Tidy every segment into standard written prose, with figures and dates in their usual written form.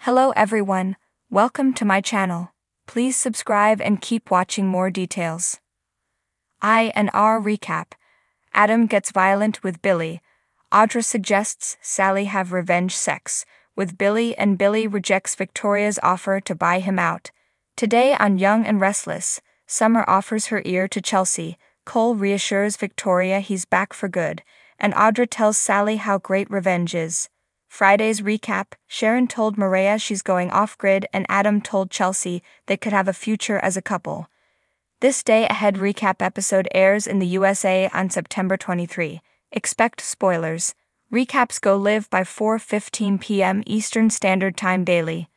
Hello everyone, welcome to my channel. Please subscribe and keep watching more details. I&R recap. Adam gets violent with Billy. Audra suggests Sally have revenge sex with Billy and Billy rejects Victoria's offer to buy him out. Today on Young and Restless, Summer offers her ear to Chelsea, Cole reassures Victoria he's back for good, and Audra tells Sally how great revenge is. Friday's recap, Sharon told Maria she's going off-grid and Adam told Chelsea they could have a future as a couple. This Day Ahead recap episode airs in the USA on September 23. Expect spoilers. Recaps go live by 4:15 p.m. Eastern Standard Time daily.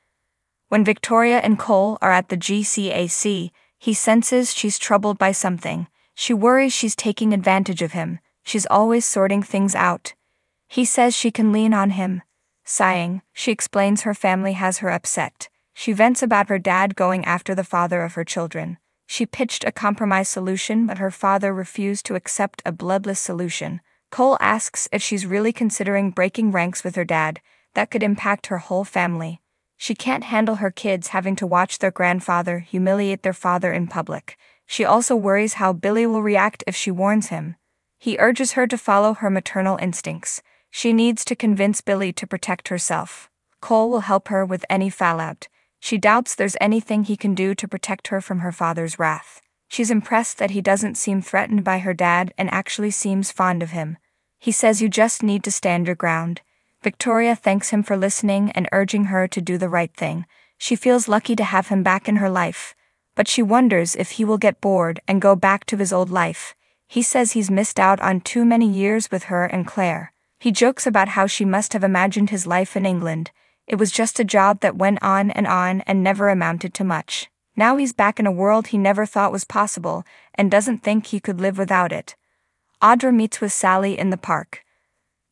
When Victoria and Cole are at the GCAC, he senses she's troubled by something. She worries she's taking advantage of him. She's always sorting things out. He says she can lean on him. Sighing, she explains her family has her upset. She vents about her dad going after the father of her children. She pitched a compromise solution, but her father refused to accept a bloodless solution. Cole asks if she's really considering breaking ranks with her dad. That could impact her whole family. She can't handle her kids having to watch their grandfather humiliate their father in public. She also worries how Billy will react if she warns him. He urges her to follow her maternal instincts. She needs to convince Billy to protect herself. Cole will help her with any fallout. She doubts there's anything he can do to protect her from her father's wrath. She's impressed that he doesn't seem threatened by her dad and actually seems fond of him. He says you just need to stand your ground. Victoria thanks him for listening and urging her to do the right thing. She feels lucky to have him back in her life, but she wonders if he will get bored and go back to his old life. He says he's missed out on too many years with her and Claire. He jokes about how she must have imagined his life in England. It was just a job that went on and never amounted to much. Now he's back in a world he never thought was possible and doesn't think he could live without it. Audra meets with Sally in the park.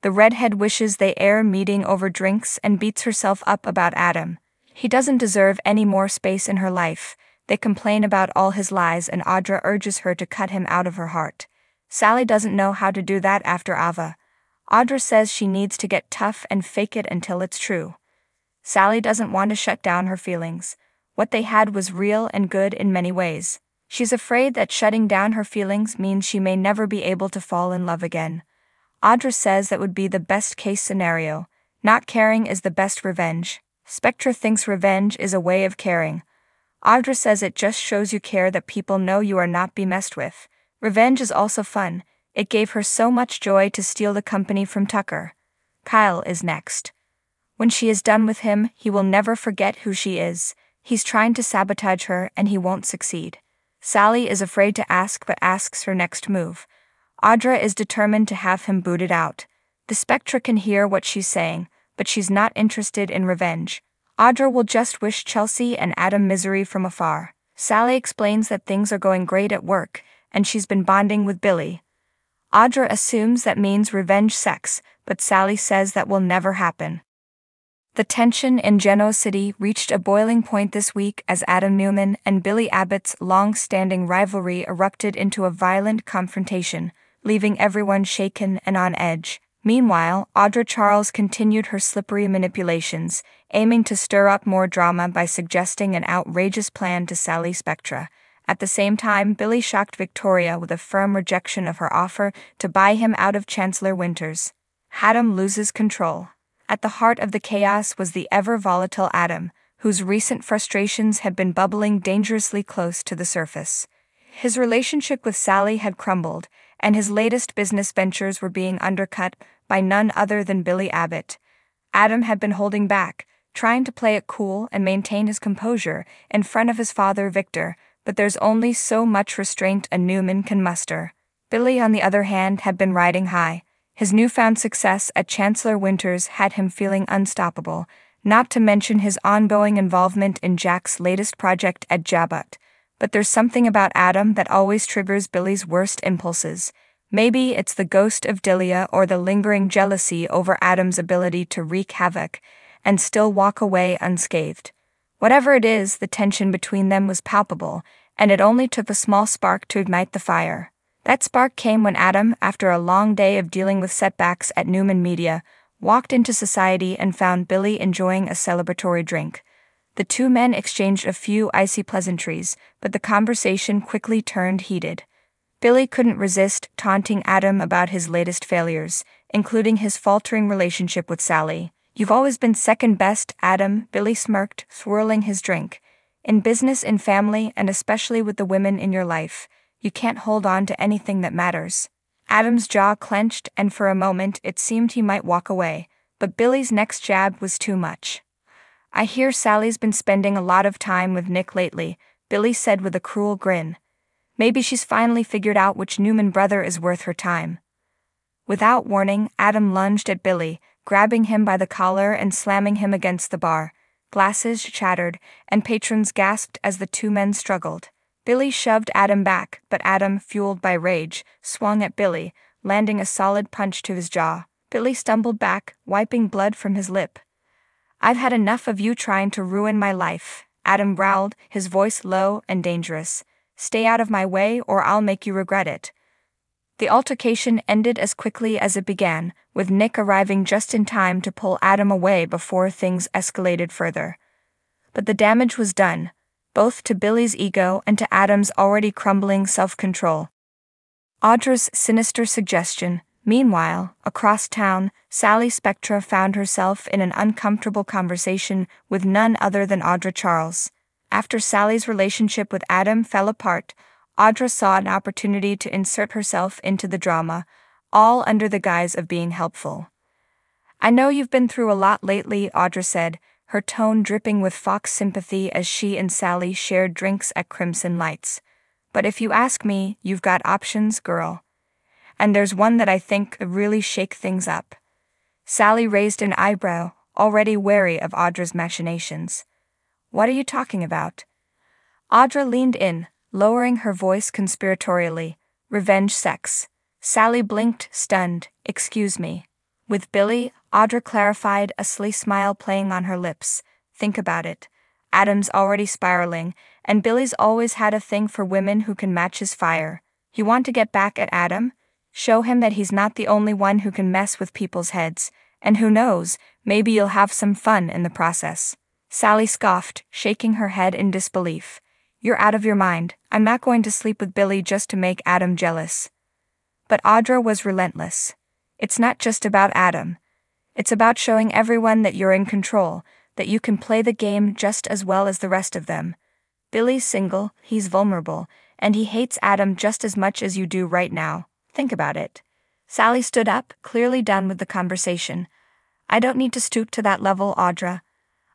The redhead wishes they air meeting over drinks and beats herself up about Adam. He doesn't deserve any more space in her life. They complain about all his lies and Audra urges her to cut him out of her heart. Sally doesn't know how to do that after Ava. Audra says she needs to get tough and fake it until it's true. Sally doesn't want to shut down her feelings. What they had was real and good in many ways. She's afraid that shutting down her feelings means she may never be able to fall in love again. Audra says that would be the best case scenario. Not caring is the best revenge. Spectra thinks revenge is a way of caring. Audra says it just shows you care that people know you are not be messed with. Revenge is also fun. It gave her so much joy to steal the company from Tucker. Kyle is next. When she is done with him, he will never forget who she is. He's trying to sabotage her and he won't succeed. Sally is afraid to ask but asks her next move. Audra is determined to have him booted out. The Spectra can hear what she's saying, but she's not interested in revenge. Audra will just wish Chelsea and Adam misery from afar. Sally explains that things are going great at work, and she's been bonding with Billy. Audra assumes that means revenge sex, but Sally says that will never happen. The tension in Genoa City reached a boiling point this week as Adam Newman and Billy Abbott's long-standing rivalry erupted into a violent confrontation, leaving everyone shaken and on edge. Meanwhile, Audra Charles continued her slippery manipulations, aiming to stir up more drama by suggesting an outrageous plan to Sally Spectra. At the same time, Billy shocked Victoria with a firm rejection of her offer to buy him out of Chancellor Winters. Adam loses control. At the heart of the chaos was the ever-volatile Adam, whose recent frustrations had been bubbling dangerously close to the surface. His relationship with Sally had crumbled, and his latest business ventures were being undercut by none other than Billy Abbott. Adam had been holding back, trying to play it cool and maintain his composure in front of his father Victor, but there's only so much restraint a Newman can muster. Billy, on the other hand, had been riding high. His newfound success at Chancellor Winters had him feeling unstoppable, not to mention his ongoing involvement in Jack's latest project at Jabut. But there's something about Adam that always triggers Billy's worst impulses. Maybe it's the ghost of Delia or the lingering jealousy over Adam's ability to wreak havoc and still walk away unscathed. Whatever it is, the tension between them was palpable, and it only took a small spark to ignite the fire. That spark came when Adam, after a long day of dealing with setbacks at Newman Media, walked into society and found Billy enjoying a celebratory drink. The two men exchanged a few icy pleasantries, but the conversation quickly turned heated. Billy couldn't resist taunting Adam about his latest failures, including his faltering relationship with Sally. "You've always been second best, Adam," Billy smirked, swirling his drink. "In business, in family, and especially with the women in your life, you can't hold on to anything that matters." Adam's jaw clenched, and for a moment it seemed he might walk away, but Billy's next jab was too much. "I hear Sally's been spending a lot of time with Nick lately," Billy said with a cruel grin. "Maybe she's finally figured out which Newman brother is worth her time." Without warning, Adam lunged at Billy, grabbing him by the collar and slamming him against the bar. Glasses shattered, and patrons gasped as the two men struggled. Billy shoved Adam back, but Adam, fueled by rage, swung at Billy, landing a solid punch to his jaw. Billy stumbled back, wiping blood from his lip. "I've had enough of you trying to ruin my life," Adam growled, his voice low and dangerous. "Stay out of my way or I'll make you regret it." The altercation ended as quickly as it began, with Nick arriving just in time to pull Adam away before things escalated further. But the damage was done, both to Billy's ego and to Adam's already crumbling self-control. Audra's sinister suggestion. Meanwhile, across town, Sally Spectra found herself in an uncomfortable conversation with none other than Audra Charles. After Sally's relationship with Adam fell apart, Audra saw an opportunity to insert herself into the drama, all under the guise of being helpful. "I know you've been through a lot lately," Audra said, her tone dripping with Fox sympathy as she and Sally shared drinks at Crimson Lights. "But if you ask me, you've got options, girl. And there's one that I think could really shake things up." Sally raised an eyebrow, already wary of Audra's machinations. "What are you talking about?" Audra leaned in, lowering her voice conspiratorially. "Revenge sex." Sally blinked, stunned. "Excuse me." With Billy, Audra clarified, a sly smile playing on her lips. "Think about it. Adam's already spiraling, and Billy's always had a thing for women who can match his fire. You want to get back at Adam? Show him that he's not the only one who can mess with people's heads, and who knows, maybe you'll have some fun in the process." Sally scoffed, shaking her head in disbelief. "You're out of your mind. I'm not going to sleep with Billy just to make Adam jealous." But Audra was relentless. "It's not just about Adam. It's about showing everyone that you're in control, that you can play the game just as well as the rest of them. Billy's single, he's vulnerable, and he hates Adam just as much as you do right now. Think about it." Sally stood up, clearly done with the conversation. "I don't need to stoop to that level, Audra.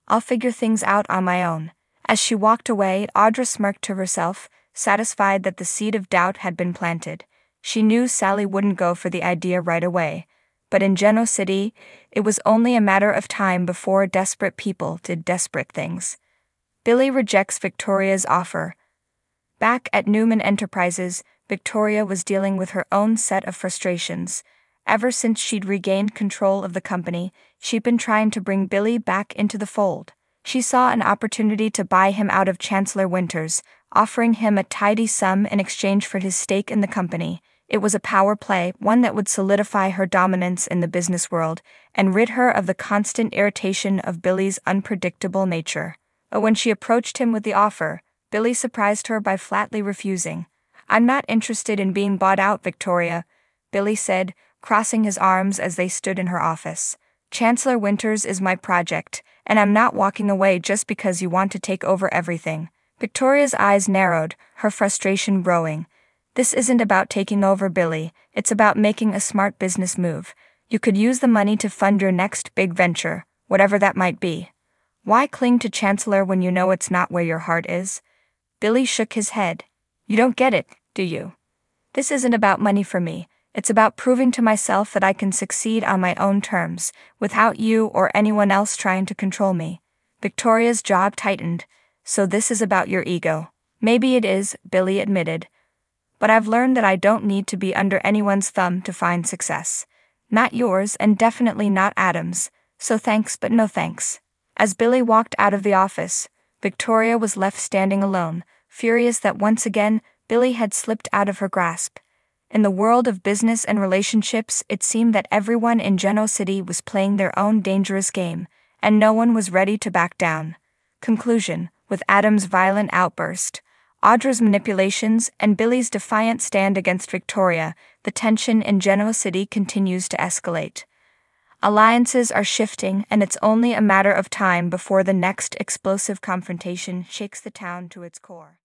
I'll figure things out on my own." As she walked away, Audra smirked to herself, satisfied that the seed of doubt had been planted. She knew Sally wouldn't go for the idea right away, but in Geno City, it was only a matter of time before desperate people did desperate things. Billy rejects Victoria's offer. Back at Newman Enterprises, Victoria was dealing with her own set of frustrations. Ever since she'd regained control of the company, she'd been trying to bring Billy back into the fold. She saw an opportunity to buy him out of Chancellor Winters, offering him a tidy sum in exchange for his stake in the company. It was a power play, one that would solidify her dominance in the business world and rid her of the constant irritation of Billy's unpredictable nature. But when she approached him with the offer, Billy surprised her by flatly refusing. "I'm not interested in being bought out, Victoria," Billy said, crossing his arms as they stood in her office. "Chancellor Winters is my project, and I'm not walking away just because you want to take over everything." Victoria's eyes narrowed, her frustration growing. "This isn't about taking over, Billy, it's about making a smart business move. You could use the money to fund your next big venture, whatever that might be. Why cling to Chancellor when you know it's not where your heart is?" Billy shook his head. "You don't get it, do you? This isn't about money for me. It's about proving to myself that I can succeed on my own terms, without you or anyone else trying to control me." Victoria's jaw tightened. "So this is about your ego." "Maybe it is," Billy admitted. "But I've learned that I don't need to be under anyone's thumb to find success. Not yours, and definitely not Adam's. So thanks, but no thanks." As Billy walked out of the office, Victoria was left standing alone, furious that once again, Billy had slipped out of her grasp. In the world of business and relationships, it seemed that everyone in Genoa City was playing their own dangerous game, and no one was ready to back down. Conclusion: with Adam's violent outburst, Audra's manipulations, and Billy's defiant stand against Victoria, the tension in Genoa City continues to escalate. Alliances are shifting, and it's only a matter of time before the next explosive confrontation shakes the town to its core.